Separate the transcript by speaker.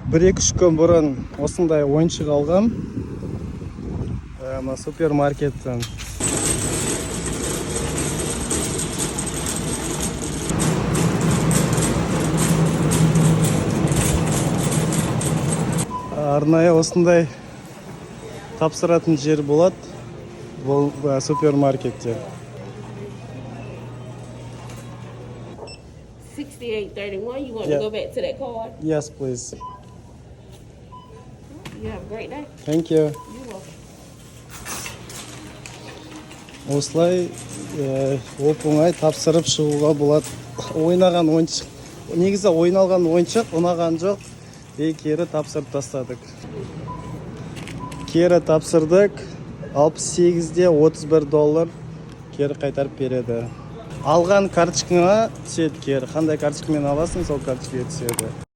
Speaker 1: 1-2 күн бұрын осындай ойыншық алғам. Супермаркеттен. Арнайы осындай тапсыратын жер болады бұл супермаркетте.
Speaker 2: 6831. You want
Speaker 1: Yeah.
Speaker 2: to go back to that card?
Speaker 1: Yes, please.
Speaker 2: You have a great day.
Speaker 1: Thank you.
Speaker 2: You're welcome.
Speaker 1: Осылай оп-оңай тапсырып шығуға болады. Ойнаған ойыншық. Негізі ойналған ойыншық ұнаған жоқ. Кері тапсырып тастадық. Кері тапсырдық. 68-де $31 кері қайтарып береді. Алған карточкаңа түседі кері. Қандай карточкамен аласың, сол карточкаға түседі.